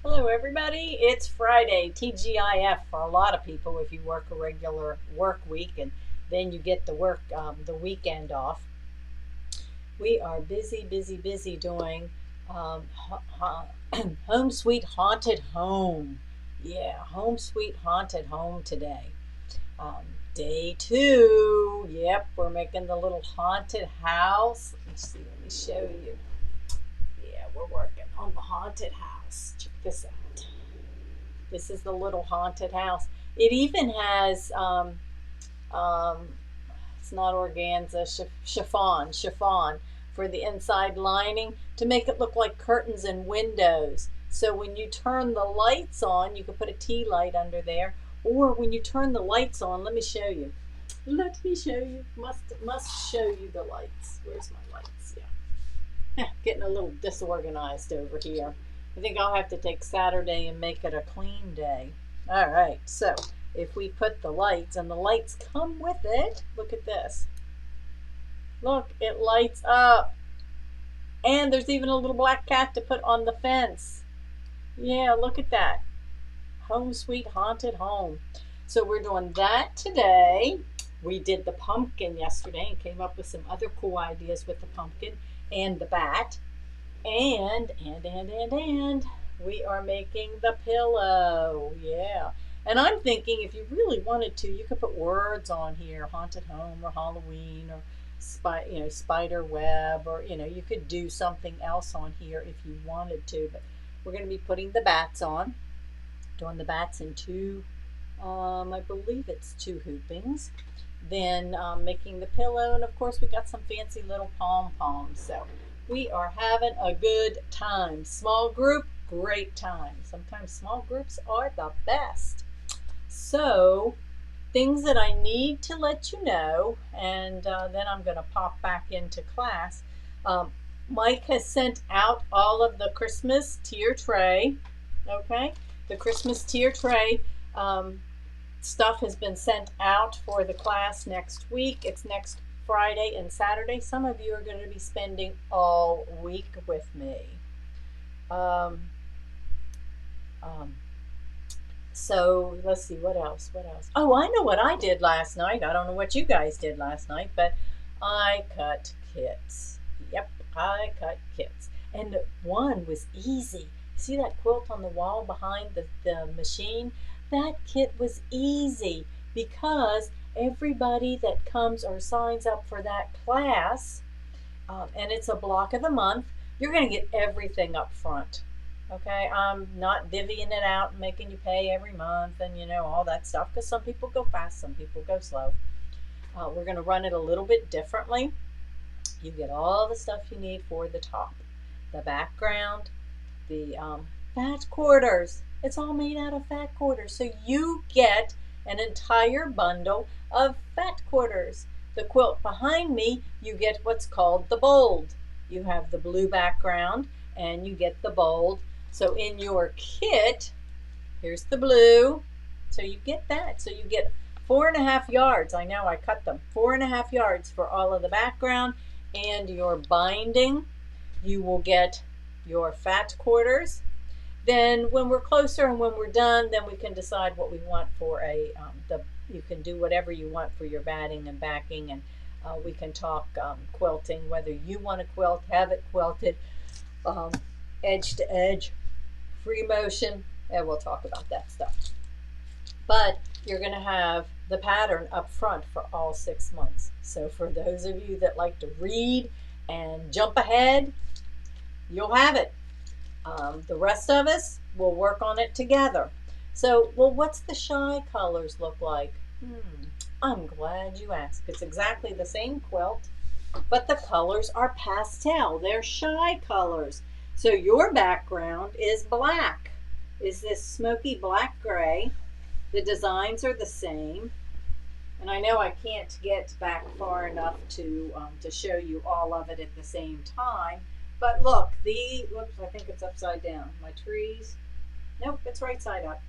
Hello, everybody. It's Friday, TGIF for a lot of people if you work a regular work week and then you get to work the weekend off. We are busy, busy, busy doing Home Sweet Haunted Home. Yeah, Home Sweet Haunted Home today. Um, Day two. Yep, we're making the little haunted house. Let me show you. Yeah, we're working on the haunted house. Check this out. This is the little haunted house. It even has um, it's not organza, chiffon for the inside lining to make it look like curtains and windows. So when you turn the lights on, you can put a tea light under there. Or when you turn the lights on, let me show you. Let me show you. Must show you the lights. Where's my lights? Yeah. Getting a little disorganized over here. I think I'll have to take Saturday and make it a clean day. All right, so if we put the lights, and the lights come with it, look at this. Look, it lights up. And there's even a little black cat to put on the fence. Yeah, look at that. Home Sweet Haunted Home. So we're doing that today. We did the pumpkin yesterday and came up with some other cool ideas with the pumpkin and the bat. And we are making the pillow. Yeah. And I'm thinking if you really wanted to, you could put words on here, haunted home or Halloween or spider web, or you could do something else on here if you wanted to. But we're going to be putting the bats on, doing the bats in two, I believe it's two hoopings. Then making the pillow, and of course we got some fancy little pom-poms. So we are having a good time. Small group, great time. Sometimes small groups are the best. So things that I need to let you know, and then I'm going to pop back into class. Mike has sent out all of the Christmas tier tray. Okay, the Christmas tier tray stuff has been sent out for the class next week. It's next Friday and Saturday. Some of you are going to be spending all week with me. So let's see, what else? Oh, I know what I did last night. I don't know what you guys did last night, but I cut kits. Yep, I cut kits. And one was easy. See that quilt on the wall behind the machine? That kit was easy because everybody that comes or signs up for that class, and it's a block of the month, you're going to get everything up front. Okay, I'm not divvying it out and making you pay every month and all that stuff, because some people go fast, some people go slow. We're going to run it a little bit differently. You get all the stuff you need for the top, the background, the fat quarters. It's all made out of fat quarters. So you get an entire bundle of fat quarters. The quilt behind me, you get what's called the bold. You have the blue background and you get the bold. So in your kit, here's the blue. So you get that. So you get 4.5 yards. I know I cut them. 4.5 yards for all of the background and your binding. You will get your fat quarters. Then when we're closer and when we're done, then we can decide what we want for you can do whatever you want for your batting and backing, and we can talk quilting, whether you want to quilt, have it quilted, edge to edge, free motion, and we'll talk about that stuff. But you're going to have the pattern up front for all 6 months. So for those of you that like to read and jump ahead, you'll have it. The rest of us will work on it together. So, well, what's the shy colors look like? I'm glad you asked. It's exactly the same quilt, but the colors are pastel. They're shy colors. So your background is black. Is this smoky black gray. The designs are the same. And I know I can't get back far enough to show you all of it at the same time. But look, whoops, I think it's upside down. My trees, nope, it's right side up.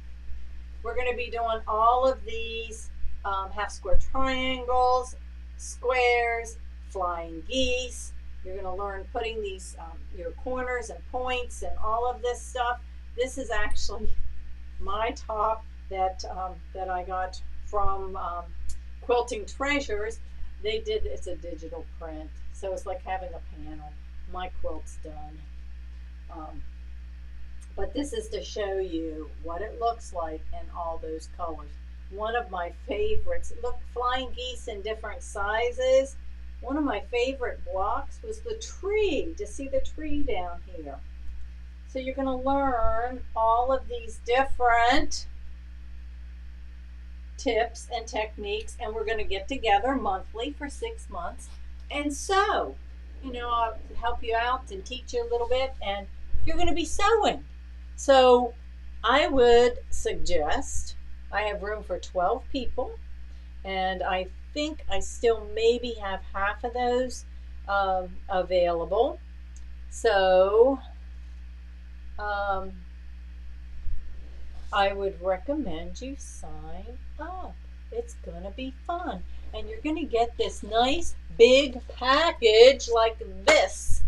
We're going to be doing all of these half square triangles, squares, flying geese. You're going to learn putting these, your corners and points and all of this stuff. This is actually my top that that I got from Quilting Treasures. They did, it's a digital print, so it's like having a panel. My quilt's done. Um, but this is to show you what it looks like in all those colors. One of my favorites, look, flying geese in different sizes. One of my favorite blocks was the tree, to see the tree down here. So you're going to learn all of these different tips and techniques, and we're going to get together monthly for 6 months. And so, you know, I'll help you out and teach you a little bit, and you're going to be sewing. So I would suggest, I have room for 12 people, and I think I still maybe have half of those available. So I would recommend you sign up. It's going to be fun. And you're going to get this nice big package like this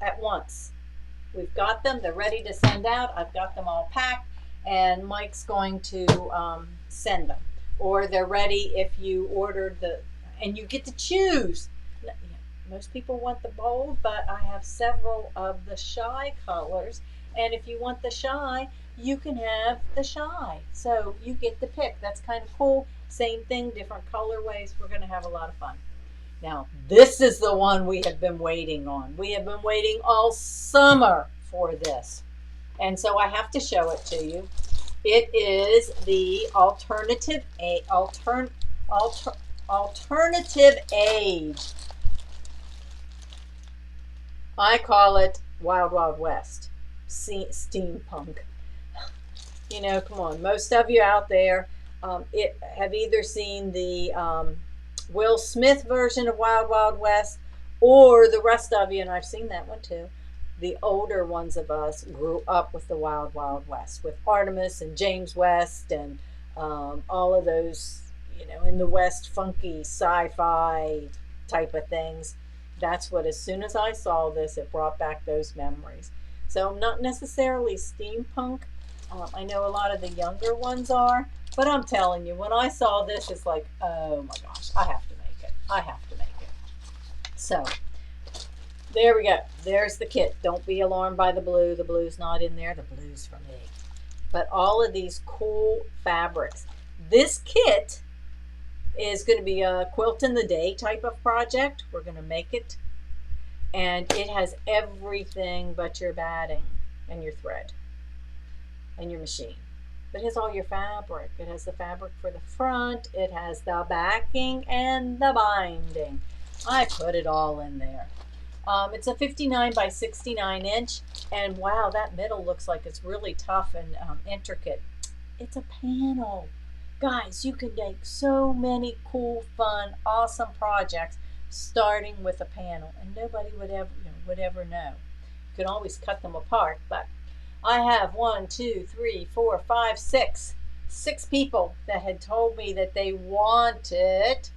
at once. We've got them. They're ready to send out. I've got them all packed. And Mike's going to send them. Or they're ready if you ordered the... And you get to choose. Most people want the bold, but I have several of the shy colors. And if you want the shy, you can have the shy. So you get to pick. That's kind of cool. Same thing, different colorways. We're going to have a lot of fun. Now, this is the one we have been waiting on. We have been waiting all summer for this. And so I have to show it to you. It is the alternative age. I call it Wild Wild West. Steampunk. You know, come on. Most of you out there have either seen the Will Smith version of Wild Wild West, or the rest of you, and I've seen that one too, the older ones of us grew up with the Wild Wild West, with Artemis and James West and all of those, you know, in the West, funky sci-fi type of things. That's what, as soon as I saw this, it brought back those memories. So not necessarily steampunk. I know a lot of the younger ones are, but I'm telling you, when I saw this, it's like, oh my gosh, I have to make it. I have to make it. So there we go. There's the kit. Don't be alarmed by the blue. The blue's not in there. The blue's for me. But all of these cool fabrics. This kit is going to be a quilt in the day type of project. We're going to make it. And it has everything but your batting and your thread and your machine. It has all your fabric. It has the fabric for the front. It has the backing and the binding. I put it all in there. It's a 59 by 69 inch. And wow, that middle looks like it's really tough and intricate. It's a panel. Guys, you can make so many cool, fun, awesome projects starting with a panel, and nobody would ever know. You can always cut them apart, but I have 6 people that had told me that they want it.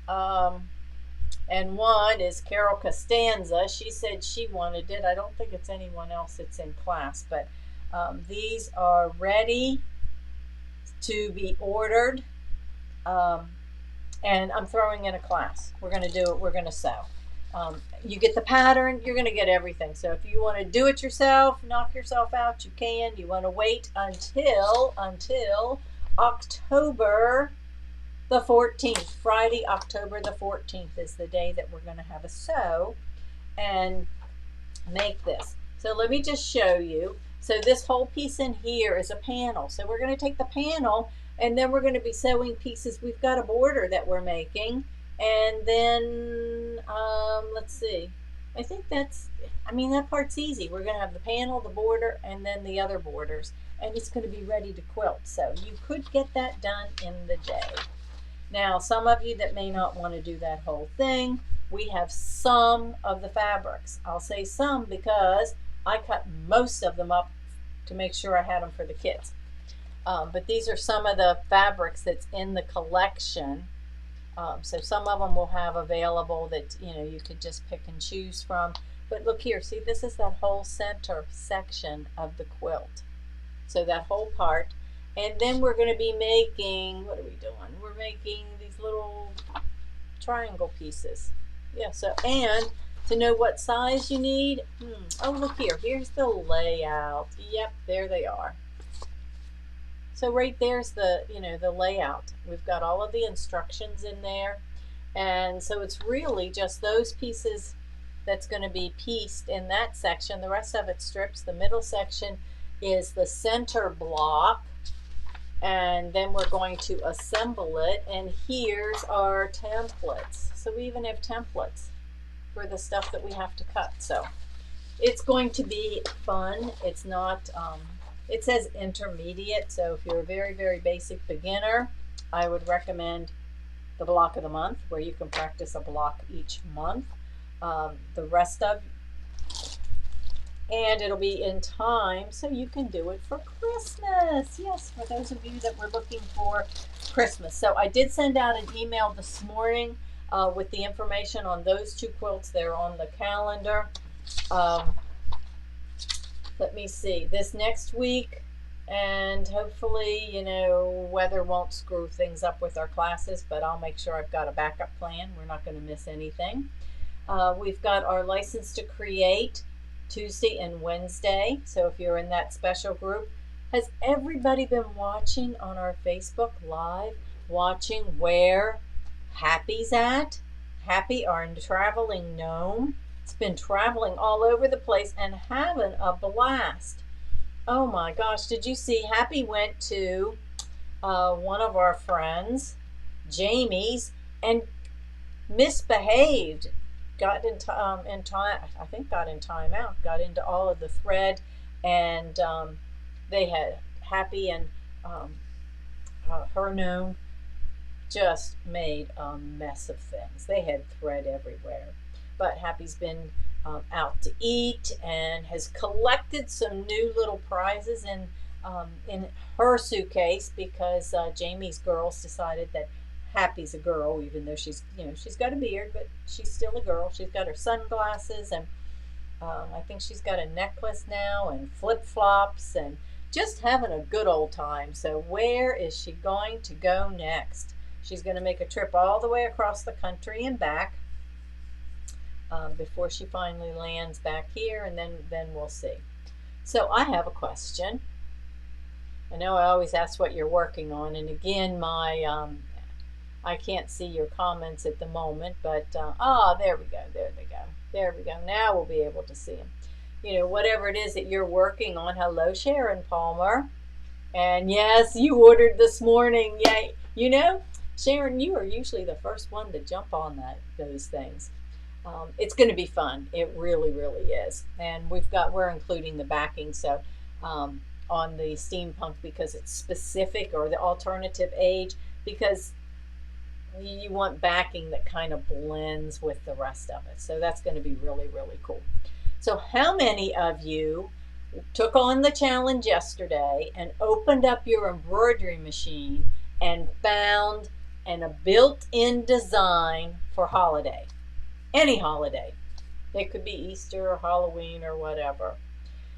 And one is Carol Costanza. She said she wanted it. I don't think it's anyone else that's in class, but these are ready to be ordered. And I'm throwing in a class. We're going to do it. We're going to sew. You get the pattern. You're going to get everything. So if you want to do it yourself, knock yourself out, you can. You want to wait until October the 14th. Friday, October the 14th is the day that we're going to have a sew and make this. So let me just show you. So this whole piece in here is a panel. So we're going to take the panel, and then we're going to be sewing pieces. We've got a border that we're making. And then, let's see. I think that part's easy. We're going to have the panel, the border, and then the other borders. And it's going to be ready to quilt. So you could get that done in the day. Now, some of you that may not want to do that whole thing, we have some of the fabrics. I'll say some because I cut most of them up to make sure I had them for the kids. But these are some of the fabrics that's in the collection. So some of them will have available that, you know, you could just pick and choose from. But look here, see, this is that whole center section of the quilt. So that whole part. And then we're going to be making, what are we doing? We're making these little triangle pieces. Yeah, so, and to know what size you need, oh, look here, here's the layout. Yep, there they are. So right there's the, the layout. We've got all of the instructions in there. And so it's really just those pieces that's going to be pieced in that section. The rest of it strips. The middle section is the center block. And then we're going to assemble it. And here's our templates. So we even have templates for the stuff that we have to cut. So it's going to be fun. It's not, it says intermediate. So if you're a very, very basic beginner, I would recommend the block of the month, where you can practice a block each month. The rest of, and it'll be in time so you can do it for Christmas. Yes, for those of you that were looking for Christmas. So I did send out an email this morning with the information on those two quilts. They're on the calendar. Let me see, this next week, and hopefully, weather won't screw things up with our classes, but I'll make sure I've got a backup plan. We're not going to miss anything. We've got our license to create Tuesday and Wednesday. So if you're in that special group, has everybody been watching on our Facebook Live, watching where Happy's at? Happy, our traveling gnome. It's been traveling all over the place and having a blast. Oh my gosh, did you see? Happy went to one of our friends, Jamie's, and misbehaved. Got in time, I think got in timeout, got into all of the thread, and they had Happy and her gnome just made a mess of things. They had thread everywhere. But Happy's been out to eat and has collected some new little prizes in her suitcase, because Jamie's girls decided that Happy's a girl, even though she's got a beard, but she's still a girl. She's got her sunglasses, and I think she's got a necklace now, and flip-flops, and just having a good old time. So where is she going to go next? She's going to make a trip all the way across the country and back before she finally lands back here, and then we'll see. So I have a question. I know I always ask what you're working on, and again, I can't see your comments at the moment, but there we go, there we go. Now we'll be able to see them. Whatever it is that you're working on. Hello, Sharon Palmer. And yes, you ordered this morning. Yay. Sharon, you are usually the first one to jump on those things. It's going to be fun. It really, really is. And we're including the backing, so on the steampunk, because it's specific, or the alternative age, because you want backing that kind of blends with the rest of it. So that's going to be really, really cool. So how many of you took on the challenge yesterday and opened up your embroidery machine and found a built-in design for holiday? Any holiday. It could be Easter or Halloween or whatever.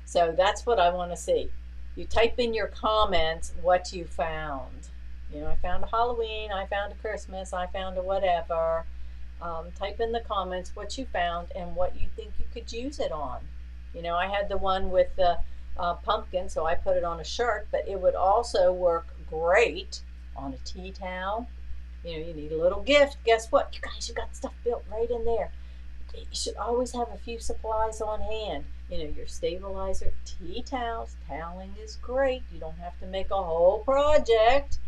So that's what I want to see. You type in your comments what you found. I found a Halloween, I found a Christmas, I found a whatever. Type in the comments what you found and what you think you could use it on. I had the one with the pumpkin, so I put it on a shirt, but it would also work great on a tea towel. You need a little gift. Guess what? You guys, you got stuff built right in there. You should always have a few supplies on hand. Your stabilizer, tea towels. Toweling is great. You don't have to make a whole project.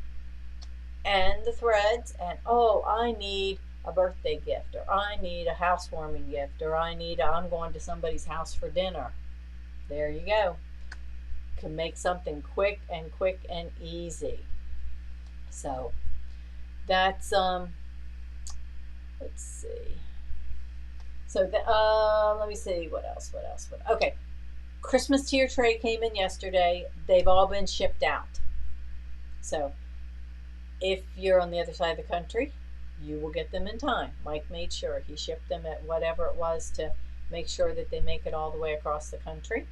And the threads, and I need a birthday gift, or I need a housewarming gift, or I'm going to somebody's house for dinner. There you go. Can make something quick and easy. So that's let's see. So let me see what else. Okay, Christmas tier tray came in yesterday. They've all been shipped out. So if you're on the other side of the country, you will get them in time. Mike made sure he shipped them at whatever it was to make sure that they make it all the way across the country.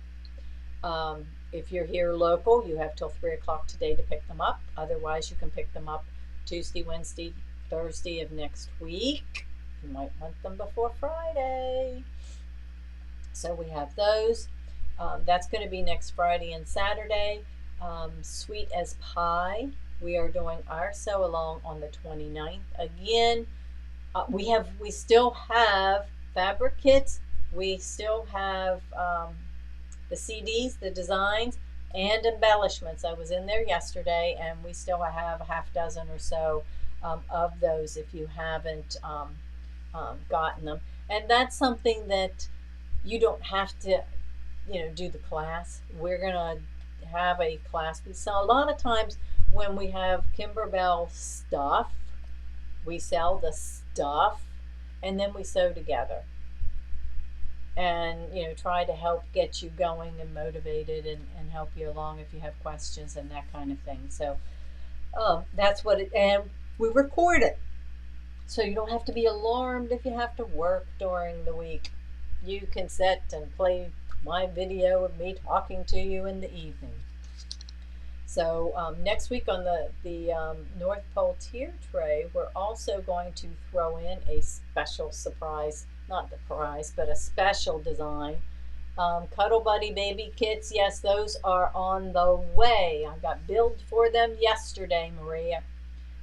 If you're here local, you have till 3 o'clock today to pick them up. Otherwise, you can pick them up Tuesday, Wednesday, Thursday of next week. You might want them before Friday. So we have those. That's going to be next Friday and Saturday. Sweet as pie. We are doing our sew along on the 29th. Again, we still have fabric kits. We still have the CDs, the designs, and embellishments. I was in there yesterday, and we still have a half dozen or so of those if you haven't gotten them. And that's something that you don't have to, do the class. We're gonna have a class. So a lot of times when we have Kimberbell stuff, we sell the stuff and then we sew together and try to help get you going and motivated and help you along if you have questions and that kind of thing. So that's what it, and we record it so you don't have to be alarmed if you have to work during the week. You can sit and play my video of me talking to you in the evening. So next week on the North Pole tier tray, we're also going to throw in a special surprise, not the prize, but a special design. Cuddle Buddy baby kits, yes, those are on the way. I got billed for them yesterday, Maria.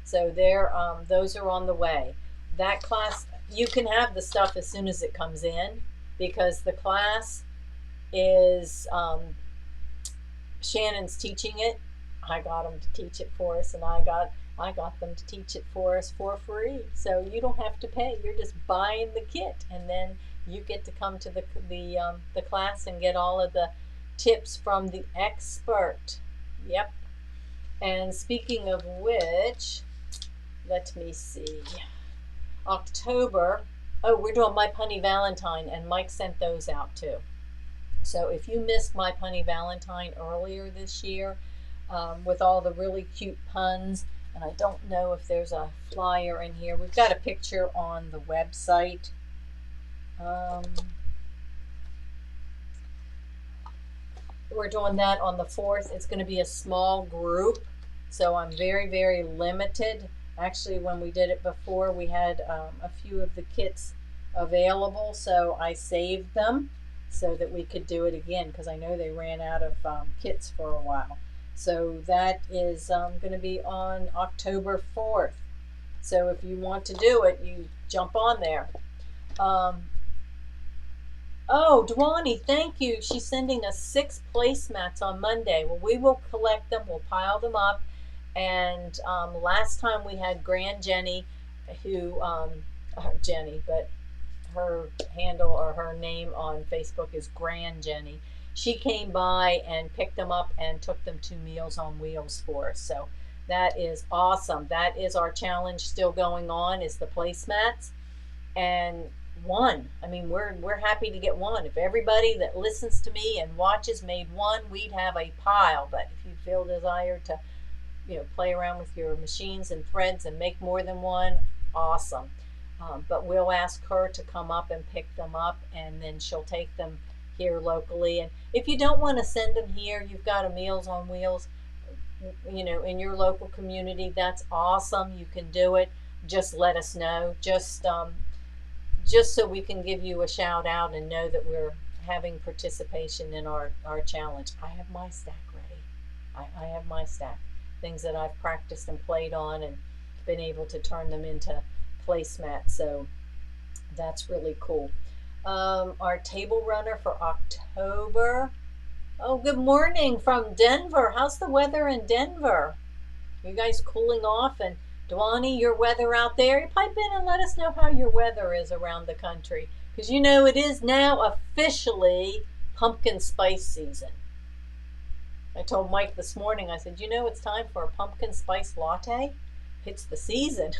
So those are on the way. That class, you can have the stuff as soon as it comes in because the class is, Shannon's teaching it. I got them to teach it for us, and I got them to teach it for us for free. So you don't have to pay. You're just buying the kit, and then you get to come to the class and get all of the tips from the expert. Yep. And speaking of which, let me see. October. Oh, we're doing My Punny Valentine, and Mike sent those out too. So if you missed My Punny Valentine earlier this year, with all the really cute puns, and I don't know if there's a flyer in here. We've got a picture on the website. We're doing that on the 4th. It's going to be a small group, so I'm very, very limited. Actually, when we did it before, we had a few of the kits available, so I saved them so that we could do it again because I know they ran out of kits for a while. So that is going to be on October 4th. So if you want to do it, you jump on there. Oh, Dwani, thank you. She's sending us 6 placemats on Monday. Well, we will collect them. We'll pile them up. And last time we had Grand Jenny, who, Jenny, but her handle or her name on Facebook is Grand Jenny. She came by and picked them up and took them to Meals on Wheels for us. So that is awesome. That is our challenge still going on, is the placemats. And one, I mean, we're happy to get one. If everybody that listens to me and watches made one, we'd have a pile. But if you feel desire to, play around with your machines and threads and make more than one, awesome. But we'll ask her to come up and pick them up, and then she'll take them here locally. And if you don't want to send them here, you've got a Meals on Wheels, in your local community. That's awesome. You can do it. Just let us know. Just so we can give you a shout out and know that we're having participation in our challenge. I have my stack ready. I have my stack. Things that I've practiced and played on and been able to turn them into placemats. So that's really cool. Our table runner for October. Oh, good morning from Denver. How's the weather in Denver? You guys cooling off? And Dwani, your weather out there? Pipe in and let us know how your weather is around the country. Because it is now officially pumpkin spice season. I told Mike this morning, I said, it's time for a pumpkin spice latte. It's the season.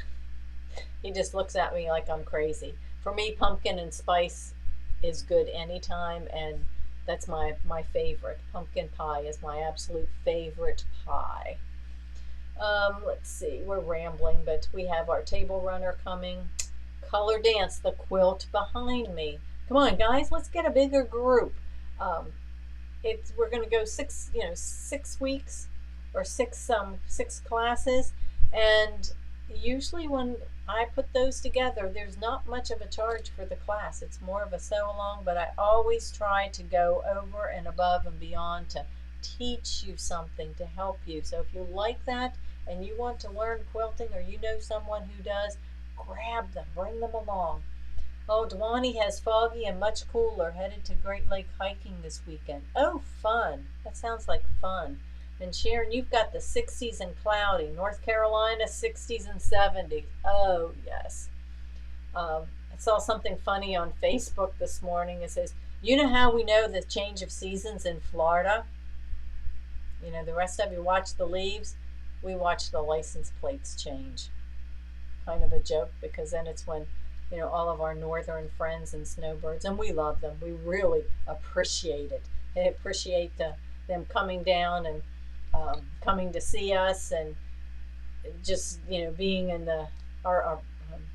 He just looks at me like I'm crazy. For me, pumpkin and spice is good anytime, and that's my favorite. Pumpkin pie is my absolute favorite pie. Let's see, we're rambling, but we have our table runner coming. Color Dance, the quilt behind me. Come on, guys, let's get a bigger group. We're going to go 6 weeks or six classes, and usually when I put those together, there's not much of a charge for the class. It's more of a sew along, but I always try to go over and above and beyond to teach you something to help you. So if you like that and you want to learn quilting, or you know someone who does, grab them, bring them along. Oh, Dwani has foggy and much cooler, headed to Great Lake hiking this weekend. Oh, fun. That sounds like fun. And Sharon, you've got the 60s and cloudy. North Carolina, 60s and 70s. Oh, yes. I saw something funny on Facebook this morning. It says, you know how we know the change of seasons in Florida? You know, the rest of you watch the leaves. We watch the license plates change. Kind of a joke, because then it's when, you know, all of our northern friends and snowbirds, and we love them. We really appreciate it. They appreciate them coming down and coming to see us, and just, you know, being in the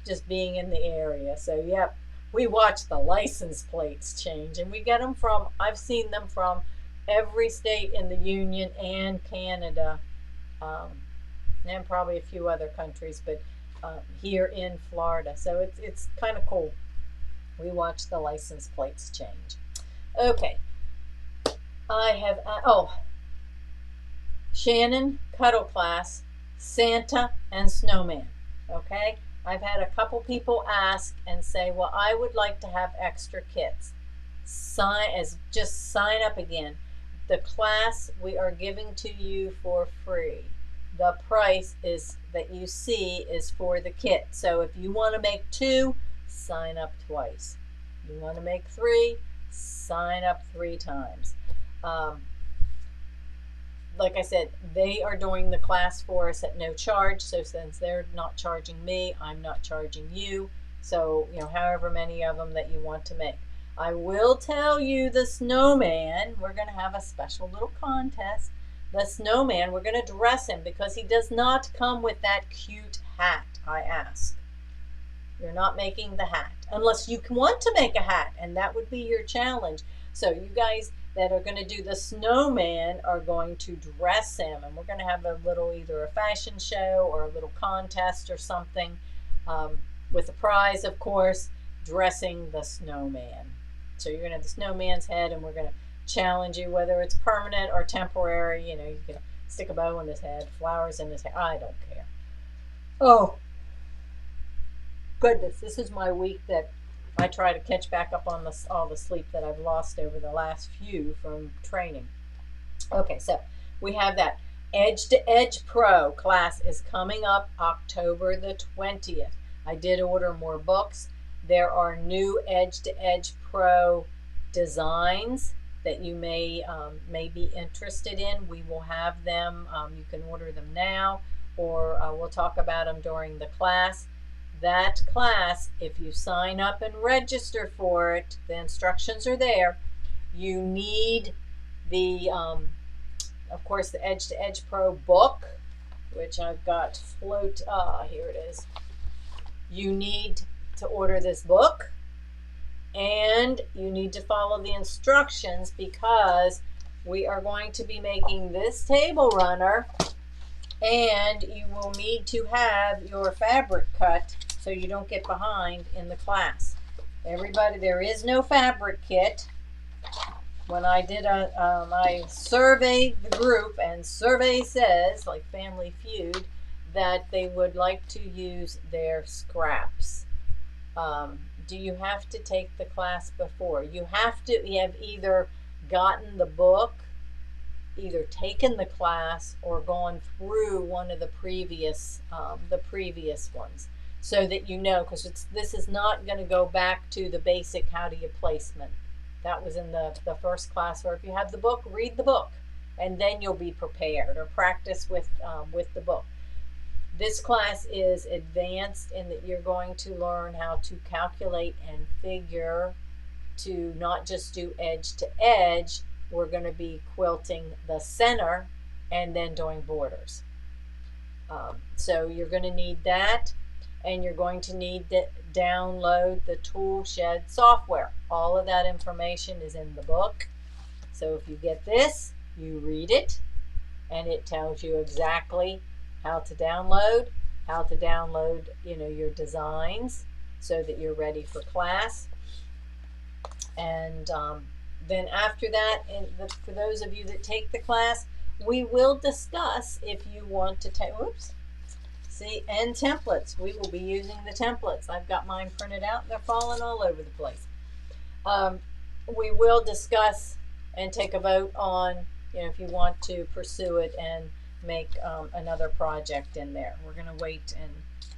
just being in the area. So yep, we watch the license plates change, and we get them from, I've seen them from every state in the Union and Canada, and probably a few other countries, but here in Florida. So it's kind of cool. We watch the license plates change. Okay, I have Shannon Cuddle class, Santa and Snowman. Okay, I've had a couple people ask and say, well, I would like to have extra kits. Just sign up again. The class we are giving to you for free. The price is that you see is for the kit. So if you want to make 2, sign up twice. You want to make 3, sign up 3 times. Like I said, they are doing the class for us at no charge. So since they're not charging me, I'm not charging you. So, you know, however many of them that you want to make. I will tell you, the snowman, we're going to have a special little contest. The snowman, we're going to dress him because he does not come with that cute hat I asked. You're not making the hat unless you want to make a hat, and that would be your challenge. So you guys that are going to do the snowman are going to dress him, and we're going to have a little, either a fashion show or a little contest or something, with a prize, of course, dressing the snowman. So you're going to have the snowman's head, and we're going to challenge you, whether it's permanent or temporary. You know, you can stick a bow in his head, flowers in his hair. I don't care. Oh, goodness, this is my week that I try to catch back up on all the sleep that I've lost over the last few from training. Okay, so we have that Edge to Edge Pro class is coming up October the 20th. I did order more books. There are new Edge to Edge Pro designs that you may be interested in. We will have them. You can order them now, or we'll talk about them during the class. That class, if you sign up and register for it, the instructions are there. You need the, of course, the Edge to Edge Pro book, which I've got here it is. You need to order this book, and you need to follow the instructions, because we are going to be making this table runner, and you will need to have your fabric cut so you don't get behind in the class. Everybody, there is no fabric kit. When I did I surveyed the group, and survey says, like Family Feud, that they would like to use their scraps. Do you have to take the class before? You have either gotten the book, either taken the class, or gone through one of the previous ones, so that you know, because this is not going to go back to the basic how do you placement. That was in the first class. Or if you have the book, read the book, and then you'll be prepared, or practice with the book. This class is advanced in that you're going to learn how to calculate and figure, to not just do edge to edge. We're going to be quilting the center and then doing borders. So you're going to need that. and you're going to need to download the tool shed software. All of that information is in the book. So if you get this, you read it, and it tells you exactly how to download, your designs so that you're ready for class. And then after that, for those of you that take the class, we will discuss if you want to take, and templates. We will be using the templates. I've got mine printed out and they're falling all over the place. We will discuss and take a vote on, if you want to pursue it and make another project in there. We're going to wait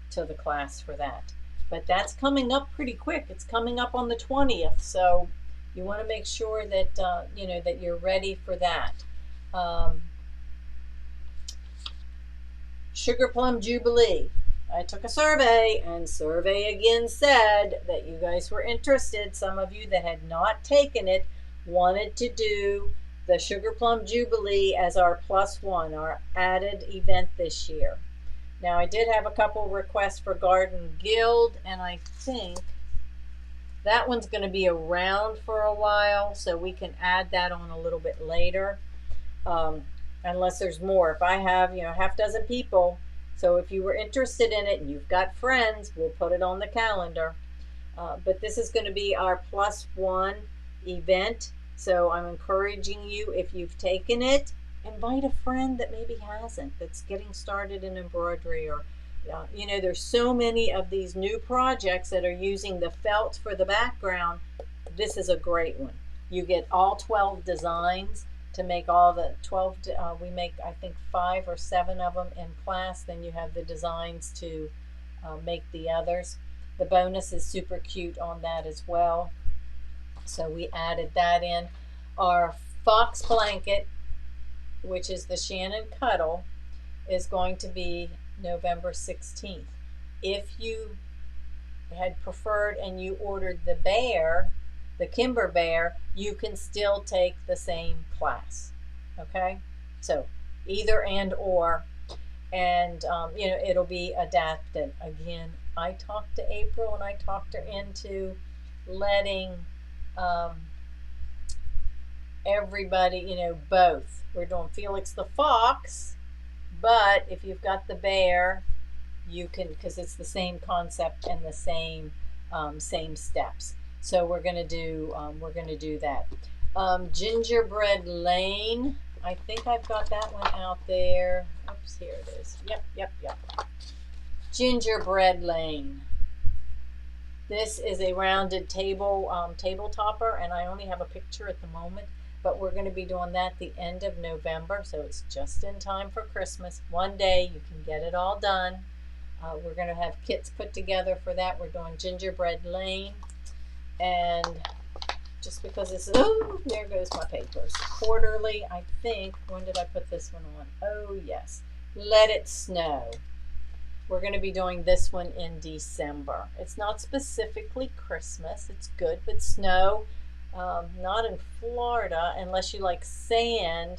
until the class for that. But that's coming up pretty quick. It's coming up on the 20th. So you want to make sure that, that you're ready for that. Sugar Plum Jubilee. I took a survey, and survey again said that you guys were interested. Some of you that had not taken it wanted to do the Sugar Plum Jubilee as our +1, our added event this year. Now, I did have a couple requests for Garden Guild, and I think that one's going to be around for a while, so we can add that on a little bit later, unless there's more. If I have, half dozen people, so if you were interested in it and you've got friends, we'll put it on the calendar. But this is going to be our +1 event. So I'm encouraging you, if you've taken it, invite a friend that maybe hasn't, that's getting started in embroidery, or, there's so many of these new projects that are using the felt for the background. This is a great one. You get all 12 designs to make all the 12. We make, I think, 5 or 7 of them in class. Then you have the designs to make the others. The bonus is super cute on that as well. So we added that in. Our fox blanket, which is the Shannon Cuddle, is going to be November 16th. If you had preferred and you ordered the bear, the Kimber Bear, you can still take the same class. Okay? So either and or. And, it'll be adapted. Again, I talked to April and I talked her into letting everybody, both. We're doing Felix the Fox, but if you've got the bear, you can, because it's the same concept and the same steps. So we're gonna do that. Gingerbread Lane. I think I've got that one out there. Oops, here it is. Yep. Gingerbread Lane. This is a rounded table topper, and I only have a picture at the moment, but we're going to be doing that the end of November, so it's just in time for Christmas. One day you can get it all done. We're going to have kits put together for that. We're doing Gingerbread Lane, and just because this is, oh, there goes my papers. Quarterly, I think. When did I put this one on? Oh, yes. Let It Snow. We're going to be doing this one in December. It's not specifically Christmas. It's good, but snow, not in Florida, unless you like sandman.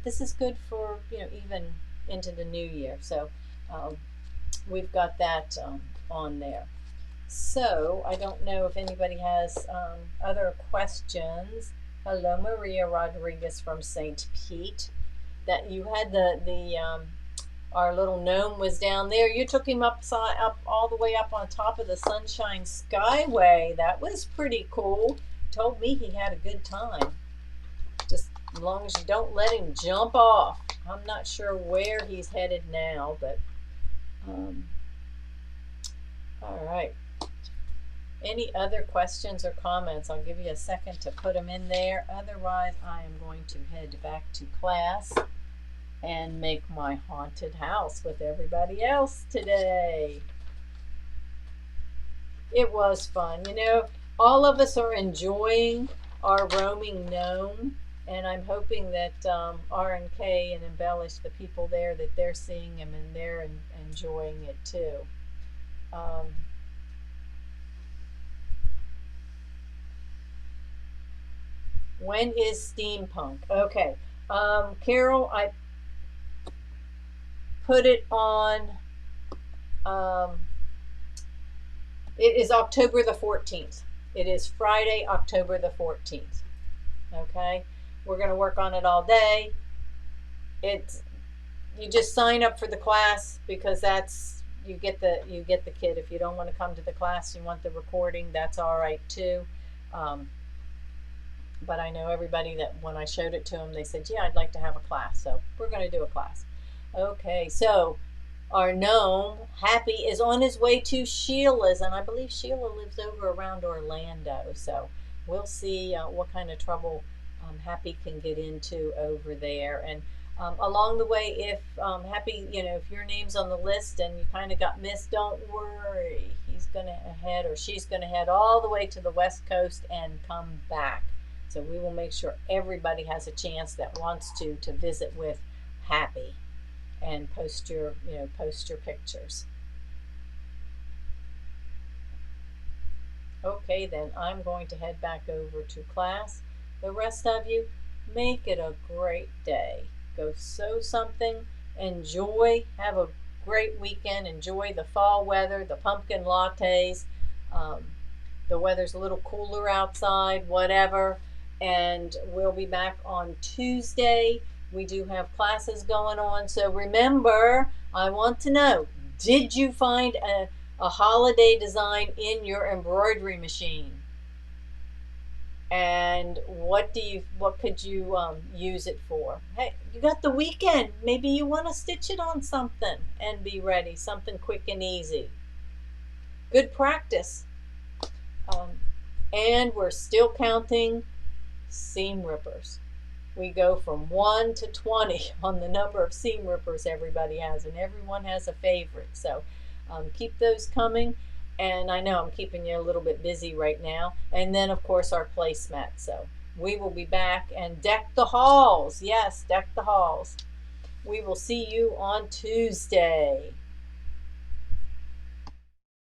This is good for, even into the new year. So we've got that on there. So I don't know if anybody has other questions. Hello, Maria Rodriguez from St. Pete. That you had our little gnome was down there. You took him up all the way up on top of the Sunshine Skyway. That was pretty cool. Told me he had a good time. Just as long as you don't let him jump off. I'm not sure where he's headed now, but all right. Any other questions or comments? I'll give you a second to put them in there. Otherwise, I am going to head back to class and make my haunted house with everybody else today. It was fun. All of us are enjoying our roaming gnome, and I'm hoping that R&K and Embellish, the people there, that they're seeing him and they're enjoying it too. When is steampunk? Okay. Carol, I put it on, it is October the 14th. It is Friday, October the 14th. Okay? We're going to work on it all day. You just sign up for the class because you get the kit. If you don't want to come to the class, you want the recording, that's all right too. But I know everybody that when I showed it to them, they said, yeah, I'd like to have a class. So we're going to do a class. Okay, so our gnome, Happy, is on his way to Sheila's. And I believe Sheila lives over around Orlando. So we'll see what kind of trouble Happy can get into over there. And along the way, if Happy, if your name's on the list and you kind of got missed, don't worry. He's going to head, or she's going to head all the way to the West Coast and come back. So we will make sure everybody has a chance that wants to visit with Happy and post your pictures. Okay, then I'm going to head back over to class. The rest of you, make it a great day. Go sew something, enjoy, have a great weekend, enjoy the fall weather, the pumpkin lattes. The weather's a little cooler outside, whatever. And we'll be back on Tuesday. We do have classes going on. So remember, I want to know, did you find a holiday design in your embroidery machine? And what could you use it for? Hey, you got the weekend. Maybe you want to stitch it on something and be ready. Something quick and easy. Good practice. And we're still counting seam rippers. We go from 1 to 20 on the number of seam rippers everybody has, and everyone has a favorite. So keep those coming. And I know I'm keeping you a little bit busy right now. And then, of course, our placemat. So we will be back and deck the halls. Yes, deck the halls. We will see you on Tuesday.